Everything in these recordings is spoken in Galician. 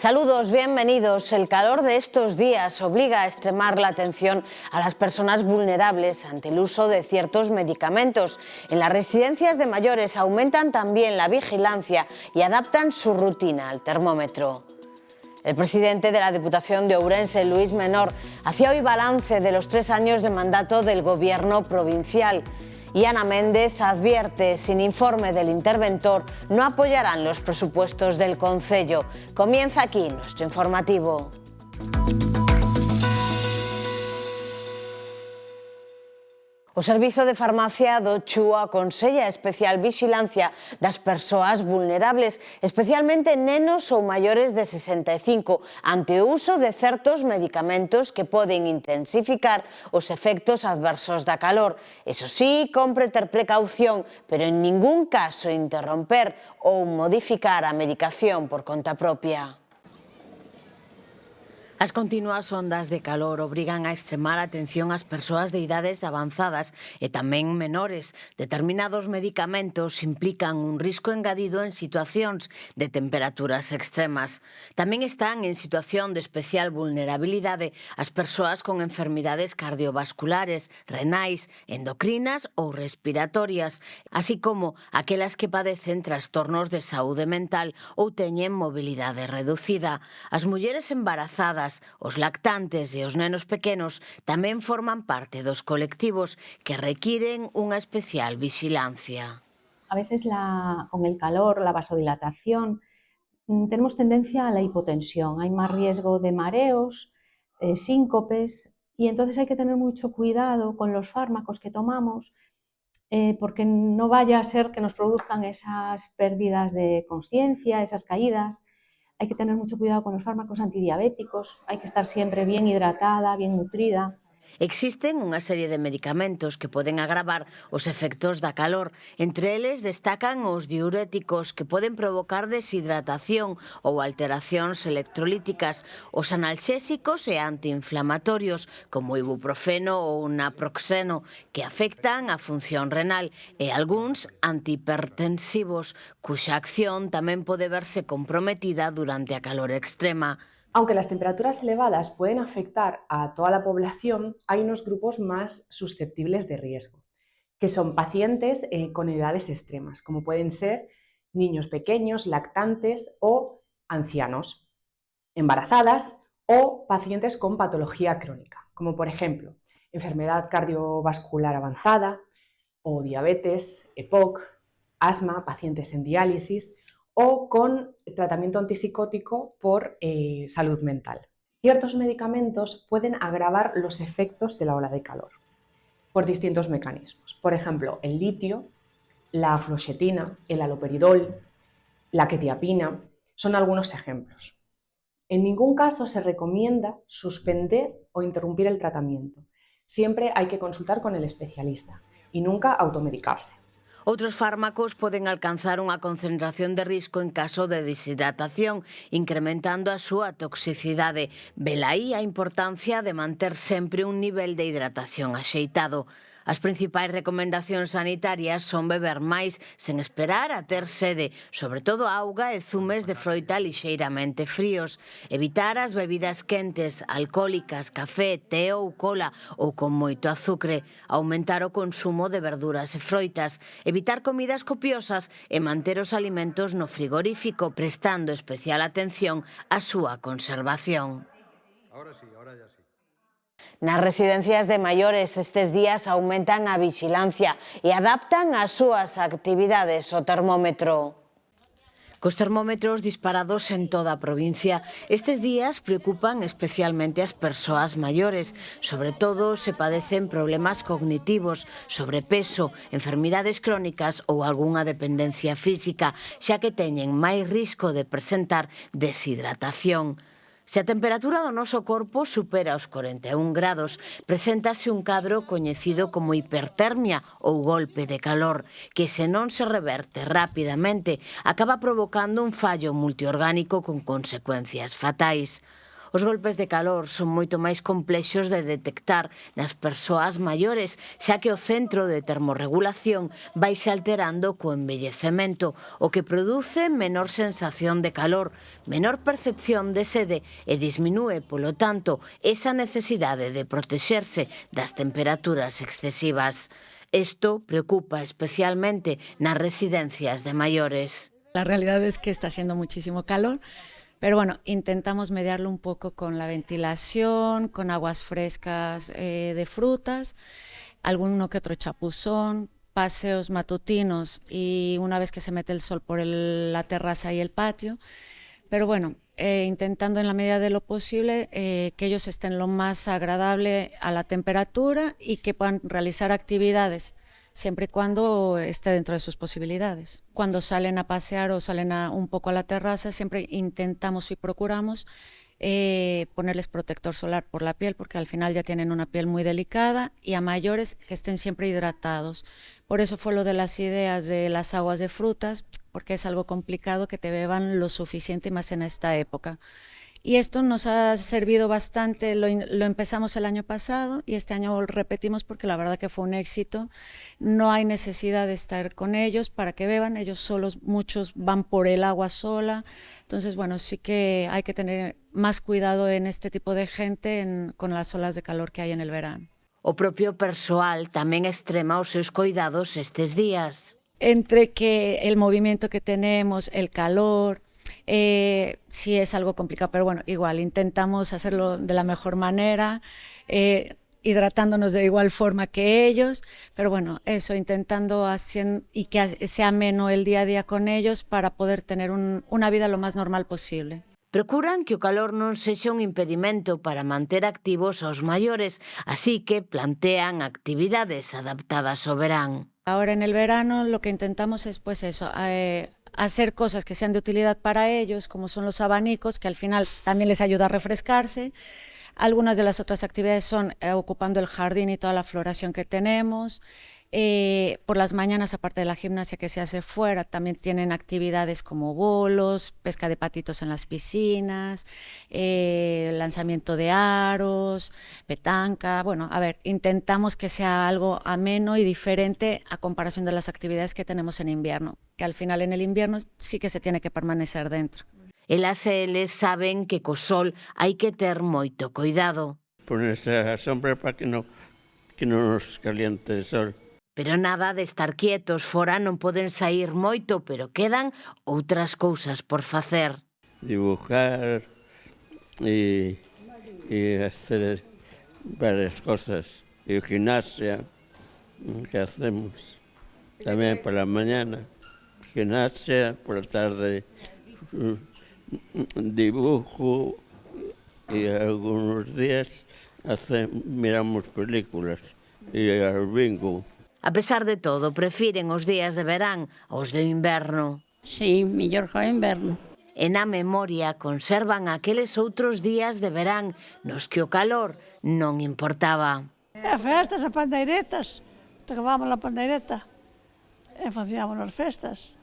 Saludos, bienvenidos. El calor de estos días obliga a extremar la atención a las personas vulnerables ante el uso de ciertos medicamentos. En las residencias de mayores aumentan también la vigilancia y adaptan su rutina al termómetro. El presidente de la Diputación de Ourense, Luis Menor, hacía hoy balance de los 3 años de mandato del gobierno provincial. Y Ana Méndez advierte, sin informe del interventor, no apoyarán los presupuestos del concello. Comienza aquí nuestro informativo. O Servizo de Farmacia do Chu aconsella especial vixilancia das persoas vulnerables, especialmente nenos ou maiores de 65, ante o uso de certos medicamentos que poden intensificar os efectos adversos da calor. Eso sí, compre ter precaución, pero en ningún caso interromper ou modificar a medicación por conta propia. As continuas ondas de calor obrigan a extremar a atención ás persoas de idades avanzadas e tamén menores. Determinados medicamentos implican un risco engadido en situacións de temperaturas extremas. Tamén están en situación de especial vulnerabilidade as persoas con enfermidades cardiovasculares, renais, endocrinas ou respiratorias, así como aquelas que padecen trastornos de saúde mental ou teñen mobilidade reducida. As mulleres embarazadas, os lactantes e os nenos pequenos tamén forman parte dos colectivos que requiren unha especial vixilancia. A veces con el calor, la vasodilatación, tenemos tendencia a la hipotensión, hay más riesgo de mareos, síncopes, y entonces hay que tener mucho cuidado con los fármacos que tomamos, porque no vaya a ser que nos produzcan esas pérdidas de consciencia, esas caídas. Hay que tener mucho cuidado con los fármacos antidiabéticos, hay que estar siempre bien hidratada, bien nutrida. Existen unha serie de medicamentos que poden agravar os efectos da calor. Entre eles destacan os diuréticos, que poden provocar deshidratación ou alteracións electrolíticas, os analxésicos e antiinflamatorios, como o ibuprofeno ou o naproxeno, que afectan a función renal, e algúns antihipertensivos, cuxa acción tamén pode verse comprometida durante a calor extrema. Aunque las temperaturas elevadas pueden afectar a toda la población, hay unos grupos más susceptibles de riesgo, que son pacientes con edades extremas, como pueden ser niños pequeños, lactantes o ancianos, embarazadas o pacientes con patología crónica, como por ejemplo enfermedad cardiovascular avanzada o diabetes, EPOC, asma, pacientes en diálisis o con tratamiento antipsicótico por salud mental. Ciertos medicamentos pueden agravar los efectos de la ola de calor por distintos mecanismos. Por ejemplo, el litio, la fluoxetina, el haloperidol, la quetiapina son algunos ejemplos. En ningún caso se recomienda suspender o interrumpir el tratamiento. Siempre hay que consultar con el especialista y nunca automedicarse. Outros fármacos poden alcanzar unha concentración de risco en caso de deshidratación, incrementando a súa toxicidade. Velaí a importancia de manter sempre un nivel de hidratación axeitado. As principais recomendacións sanitarias son beber máis sen esperar a ter sede, sobre todo auga e zumes de froita lixeiramente fríos, evitar as bebidas quentes, alcohólicas, café, té ou cola ou con moito azucre, aumentar o consumo de verduras e froitas, evitar comidas copiosas e manter os alimentos no frigorífico, prestando especial atención á súa conservación. Ahora sí, ahora ya sí. Nas residencias de maiores estes días aumentan a vixilancia e adaptan as súas actividades ao termómetro. Cos termómetros disparados en toda a provincia, estes días preocupan especialmente as persoas maiores, sobre todo se padecen problemas cognitivos, sobrepeso, enfermidades crónicas ou algunha dependencia física, xa que teñen máis risco de presentar deshidratación. Se a temperatura do noso corpo supera os 41 grados, preséntase un cadro coñecido como hipertermia ou golpe de calor, que se non se reverte rapidamente, acaba provocando un fallo multiorgánico con consecuencias fatais. Os golpes de calor son moito máis complexos de detectar nas persoas maiores, xa que o centro de termorregulación vaise alterando co envellecemento, o que produce menor sensación de calor, menor percepción de sede e disminúe, polo tanto, esa necesidade de protexerse das temperaturas excesivas. Esto preocupa especialmente nas residencias de maiores. La realidad es que está haciendo muchísimo calor, pero bueno, intentamos mediarlo un poco con la ventilación, con aguas frescas de frutas, alguno que otro chapuzón, paseos matutinos y una vez que se mete el sol por la terraza y el patio. Pero bueno, intentando en la medida de lo posible que ellos estén lo más agradable a la temperatura y que puedan realizar actividades, siempre y cuando esté dentro de sus posibilidades. Cuando salen a pasear o salen un poco a la terraza, siempre intentamos y procuramos ponerles protector solar por la piel, porque al final ya tienen una piel muy delicada, y a mayores que estén siempre hidratados. Por eso fue lo de las ideas de las aguas de frutas, porque es algo complicado que te beban lo suficiente, más en esta época. Y esto nos ha servido bastante, lo empezamos el año pasado y este año lo repetimos porque la verdad que fue un éxito. No hay necesidad de estar con ellos para que beban, ellos solos, muchos van por el agua sola. Entonces, bueno, sí que hay que tener más cuidado en este tipo de gente con las olas de calor que hay en el verano. O propio persoal tamén extrema os seus cuidados estes días. Entre que el movimiento que tenemos, el calor, sí es algo complicado, pero bueno, igual intentamos hacerlo de la mejor manera, hidratándonos de igual forma que ellos, pero bueno, eso, intentando y que sea ameno el día a día con ellos para poder tener una vida lo más normal posible. Procuran que o calor non sexa un impedimento para manter activos aos maiores, así que plantean actividades adaptadas ao verán. Ahora en el verano lo que intentamos es pues eso, hacer cosas que sean de utilidad para ellos, como son los abanicos, que al final también les ayuda a refrescarse. Algunas de las otras actividades son ocupando el jardín y toda la floración que tenemos. Por las mañanas, aparte de la gimnasia que se hace fuera, también tienen actividades como bolos, pesca de patitos en las piscinas, lanzamiento de aros, petanca. Bueno, a ver, intentamos que sea algo ameno y diferente a comparación de las actividades que tenemos en invierno, que al final en el invierno sí que se tiene que permanecer dentro. Elas e eles saben que co sol hai que ter moito cuidado. Ponerse a sombra para que non nos caliente o sol. Pero nada de estar quietos, fora non poden sair moito, pero quedan outras cousas por facer. Dibujar e hacer varias cosas. E gimnasia que hacemos tamén por la mañana. Gimnasia, por la tarde dibujo y algunos días miramos películas y al bingo. A pesar de todo, prefiren os días de verán aos de inverno. Sí, mellor que o inverno. E na memoria conservan aqueles outros días de verán nos que o calor non importaba. E festas e pandeiretas, tocábamos a pandeireta e facíamos as festas.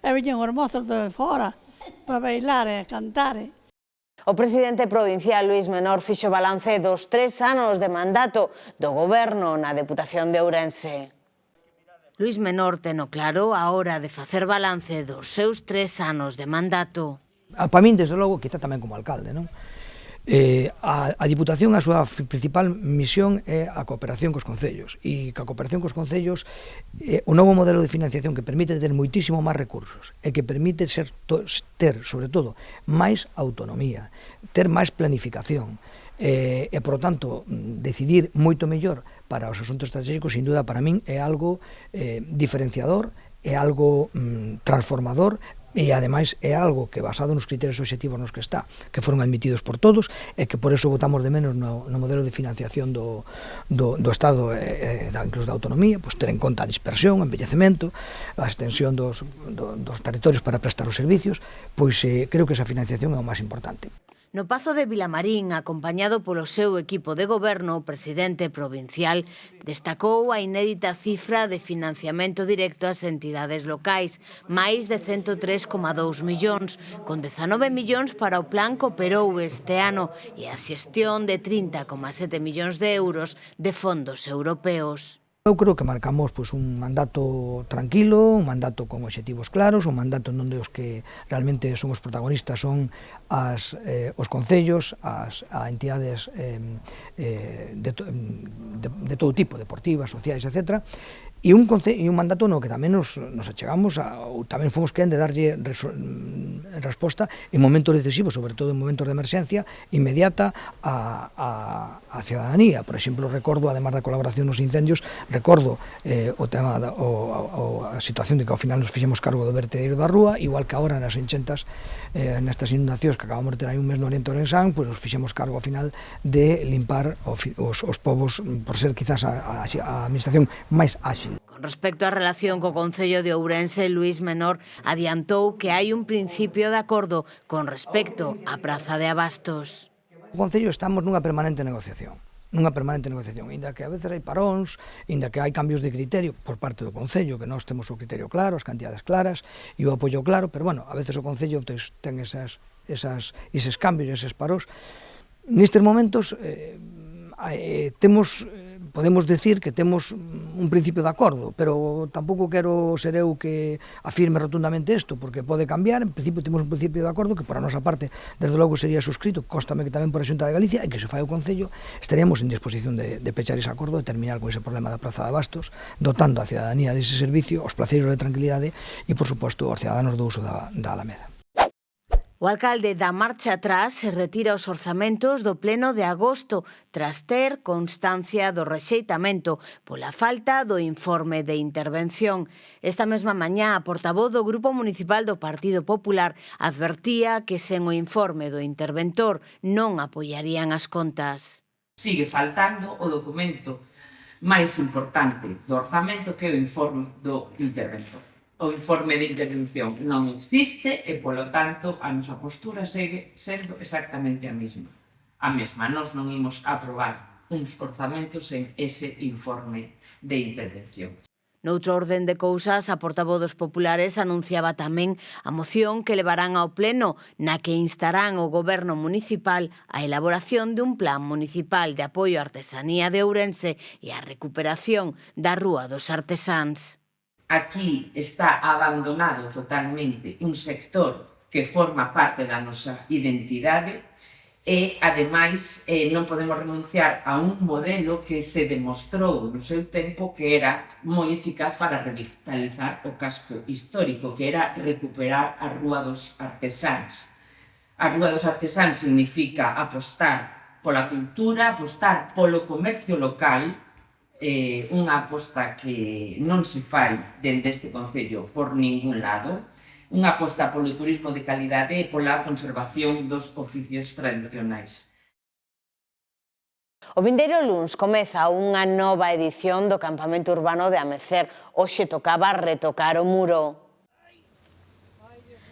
E viñen os mozos de fora para bailar e cantar. O presidente provincial Luís Menor fixo balance dos 3 anos de mandato do goberno na Deputación de Ourense. Luís Menor ten o claro a hora de facer balance dos seus 3 anos de mandato. Para min, desde logo, quizá tamén como alcalde, non? A Diputación, a súa principal misión é a cooperación cos concellos, e que a cooperación cos concellos o novo modelo de financiación que permite ter moitísimo máis recursos e que permite ter, sobre todo, máis autonomía, ter máis planificación e, por tanto, decidir moito mellor para os asuntos estratégicos, sin duda, para min é algo diferenciador, é algo transformador, e ademais é algo que basado nos criterios obxectivos nos que está, que foron admitidos por todos e que por eso votamos de menos no modelo de financiación do Estado e incluso da autonomía, pois ter en conta a dispersión, o envellecemento, a extensión dos territorios para prestar os servicios, pois creo que esa financiación é o máis importante. No Pazo de Vilamarín, acompañado polo seu equipo de goberno, o presidente provincial destacou a inédita cifra de financiamento directo ás entidades locais, máis de 103,2 millóns, con 19 millóns para o plan que operou este ano e a xestión de 30,7 millóns de euros de fondos europeos. Eu creo que marcamos un mandato tranquilo, un mandato con obxectivos claros, un mandato onde os que realmente somos protagonistas son os concellos, as entidades de todo tipo, deportivas, sociais, etc., e un mandato no que tamén nos achegamos, ou tamén fomos quen de darlle resposta en momentos decisivos, sobre todo en momentos de emerxencia inmediata á cidadanía. Por exemplo, recordo, además da colaboración nos incendios, recordo o tema a situación de que ao final nos fixemos cargo do vertedero da rúa, igual que agora nas enxentas, nestas inundacións que acabamos de ter aí un mes no Oriente Ourensán, pois nos fixemos cargo ao final de limpar os povos, por ser quizás a administración máis áxil. Con respecto á relación co Concello de Ourense, Luís Menor adiantou que hai un principio de acordo con respecto á praza de abastos. O Concello estamos nunha permanente negociación, inda que a veces hai paróns, inda que hai cambios de criterio por parte do Concello, que nós temos o criterio claro, as cantidades claras e o apoio claro, pero bueno, a veces o Concello ten eses cambios, eses paróns. Nestes momentos podemos decir que temos un principio de acordo, pero tampouco quero ser eu que afirme rotundamente isto, porque pode cambiar. En principio temos un principio de acordo que por a nosa parte, desde logo, sería suscrito, cóstame que tamén por a Xunta de Galicia, e que se fai o Concello, estaríamos en disposición de pechar ese acordo e terminar con ese problema da praza de abastos, dotando a cidadanía dese servicio, os placeiros de tranquilidade e, por suposto, aos cidadanos do uso da Alameda. O alcalde da marcha atrás se retira os orzamentos do pleno de agosto tras ter constancia do rexeitamento pola falta do informe de intervención. Esta mesma mañá, a portavoz do Grupo Municipal do Partido Popular advertía que sen o informe do interventor non apoiarían as contas. Sigue faltando o documento máis importante do orzamento, que é o informe do interventor. O informe de intervención non existe e, polo tanto, a nosa postura segue sendo exactamente a mesma. Nós non imos aprobar uns orzamentos sen ese informe de intervención. Noutro orden de cousas, a portavoz dos populares anunciaba tamén a moción que levarán ao pleno, na que instarán o goberno municipal a elaboración dun plan municipal de apoio á artesanía de Ourense e á recuperación da Rúa dos Artesáns. Aquí está abandonado totalmente un sector que forma parte da nosa identidade e, ademais, non podemos renunciar a un modelo que se demostrou no seu tempo que era moi eficaz para revitalizar o casco histórico, que era recuperar a Rúa dos Artesáns. A Rúa dos Artesáns significa apostar pola cultura, apostar polo comercio local, unha aposta que non se fai dende este Concello por ningún lado, unha aposta polo turismo de calidade e pola conservación dos oficios tradicionais. O vindeiro luns comeza unha nova edición do campamento urbano de Amecer. Hoxe tocaba retocar o muro.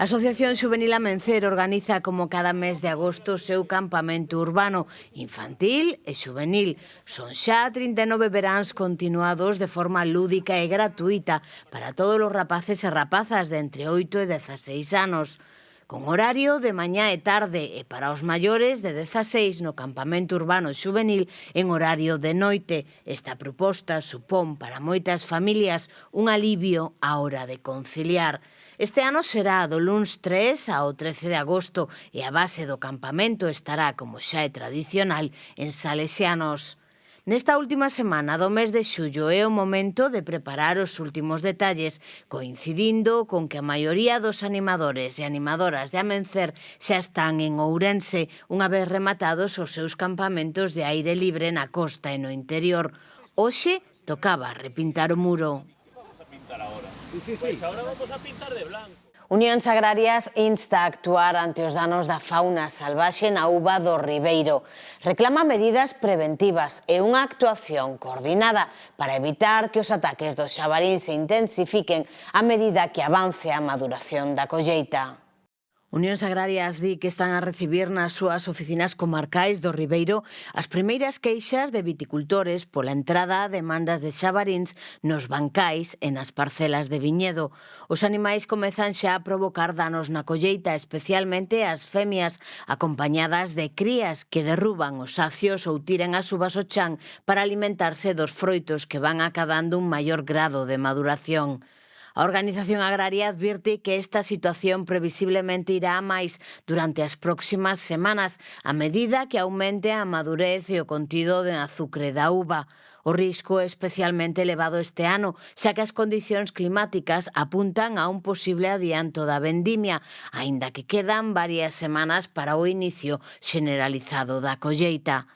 A Asociación Xuvenil Amencer organiza como cada mes de agosto o seu campamento urbano infantil e xuvenil. Son xa 39 veráns continuados de forma lúdica e gratuita para todos os rapaces e rapazas de entre 8 e 16 anos. Con horario de mañá e tarde e para os maiores de 16 no campamento urbano xuvenil en horario de noite. Esta proposta supón para moitas familias un alivio á hora de conciliar. Este ano será do luns 3 ao 13 de agosto e a base do campamento estará, como xa é tradicional, en Salesianos. Nesta última semana do mes de xullo é o momento de preparar os últimos detalles, coincidindo con que a maioría dos animadores e animadoras de Amencer xa están en Ourense, unha vez rematados os seus campamentos de aire libre na costa e no interior. Hoxe tocaba repintar o muro. Unións Agrarias insta a actuar ante os danos da fauna salvaxe na uva do Ribeiro. Reclama medidas preventivas e unha actuación coordinada para evitar que os ataques dos xabaríns se intensifiquen a medida que avance a maduración da colleita. Unións Agrarias di que están a recibir nas súas oficinas comarcais do Ribeiro as primeiras queixas de viticultores pola entrada a demandas de xabaríns nos bancais e nas parcelas de viñedo. Os animais comezan xa a provocar danos na colleita, especialmente as femias, acompañadas de crías que derruban os sacios ou tiran as uvas ao chan para alimentarse dos froitos que van acadando un maior grado de maduración. A Organización Agraria advirte que esta situación previsiblemente irá a máis durante as próximas semanas, a medida que aumente a madurez e o contido de azucre da uva. O risco é especialmente elevado este ano, xa que as condicións climáticas apuntan a un posible adianto da vendimia, aínda que quedan varias semanas para o inicio xeneralizado da colleita.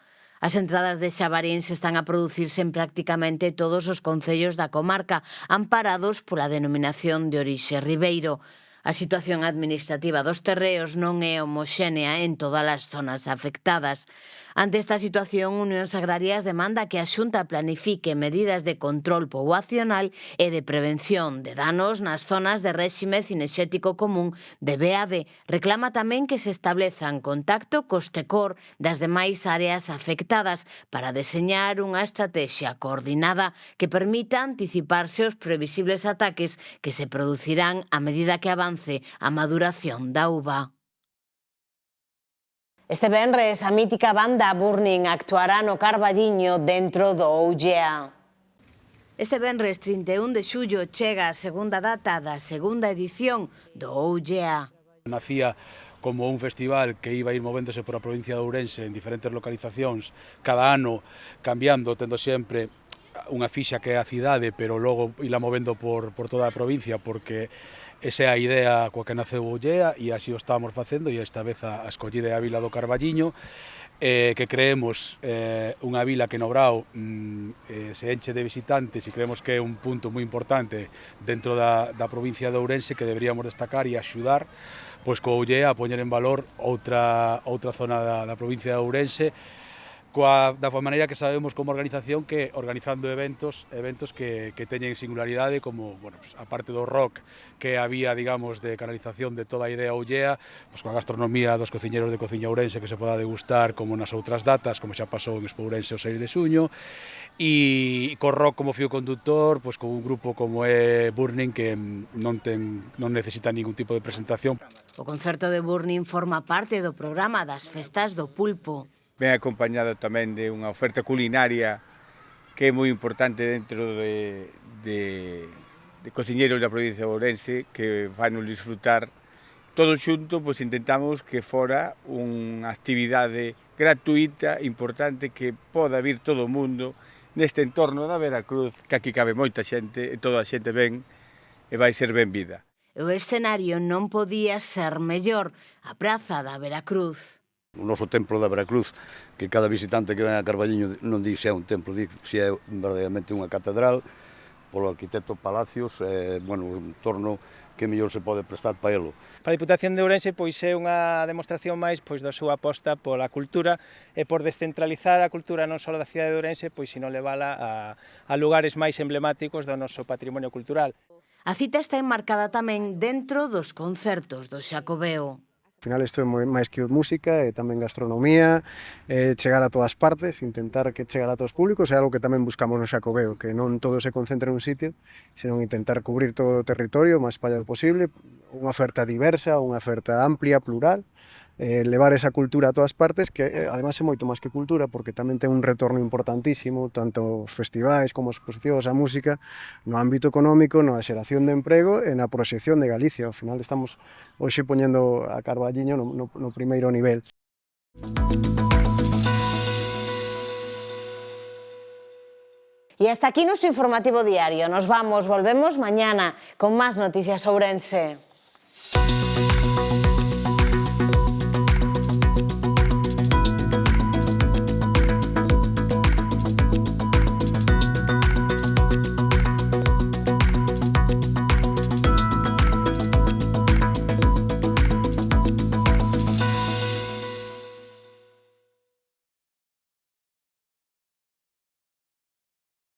As entradas de xabaríns están a producirse en prácticamente todos os concellos da comarca, amparados pola denominación de orixe Ribeiro. A situación administrativa dos terreos non é homoxénea en todas as zonas afectadas. Ante esta situación, Unións Agrarias demanda que a Xunta planifique medidas de control poboacional e de prevención de danos nas zonas de réxime cinexético común de BAD. Reclama tamén que se establezan contacto cos TECOR das demais áreas afectadas para deseñar unha estrategia coordinada que permita anticiparse aos previsibles ataques que se producirán a medida que avance a maduración da uva. Este venres, a mítica banda Burning actuará no Carballiño dentro do OUGEA. Este venres 31 de xullo chega a segunda data da segunda edición do OUGEA. Nacía como un festival que iba a ir movéndose por a provincia de Ourense en diferentes localizacións, cada ano cambiando, tendo sempre unha fixa que é a cidade, pero logo ila movendo por toda a provincia, porque esa é a idea coa que naceu o OUGEA e así o estamos facendo, e esta vez a escollida é a vila do Carballiño, que creemos unha vila que no Brao se enche de visitantes e creemos que é un punto moi importante dentro da provincia de Ourense que deberíamos destacar e axudar pois co OUGEA a poñer en valor outra zona da provincia de Ourense da maneira que sabemos como organización que organizando eventos que teñen singularidade como, bueno, pues, a parte do rock que había, digamos, de canalización de toda a idea OUGEA, pues, coa gastronomía dos cociñeros de Cociña Ourense que se poda degustar como nas outras datas, como xa pasou en Expo Ourense o 6 de xuño, e co rock como fío conductor, pues, con un grupo como é Burning que non necesita ningún tipo de presentación. O concerto de Burning forma parte do programa das Festas do Pulpo. Ben acompañado tamén de unha oferta culinaria que é moi importante dentro de cociñeros da provincia de Ourense que van nos disfrutar. Todo xunto, pois intentamos que fora unha actividade gratuita, importante, que poda vir todo o mundo neste entorno da Veracruz, que aquí cabe moita xente e toda a xente ven e vai ser ben vida. O escenario non podía ser mellor, a Praza da Veracruz. O noso templo da Veracruz, que cada visitante que ven a Carballiño non di se é un templo, di se é verdadeiramente unha catedral, polo arquitecto Palacios, bueno, un entorno que mellor se pode prestar para elo. Para a Diputación de Ourense pois é unha demostración máis da súa aposta pola cultura e por descentralizar a cultura non só da cidade de Ourense, sino levala a lugares máis emblemáticos do noso patrimonio cultural. A cita está enmarcada tamén dentro dos concertos do Xacobeo. Al final isto é máis que música e tamén gastronomía, chegar a todas partes, intentar que chegar a todos os públicos, é algo que tamén buscamos no Xacobeo, que non todo se concentre nun sitio, senón intentar cubrir todo o territorio o máis espallado posible, unha oferta diversa, unha oferta amplia, plural, levar esa cultura a todas partes, que además é moito máis que cultura, porque tamén ten un retorno importantísimo, tanto os festivais como as exposicións, a música, no ámbito económico, na xeración de emprego e na proxección de Galicia. Ao final estamos hoxe poñendo a Carballiño no primeiro nivel. Y hasta aquí nuestro informativo diario. Nos vamos, volvemos mañana con más noticias ourense.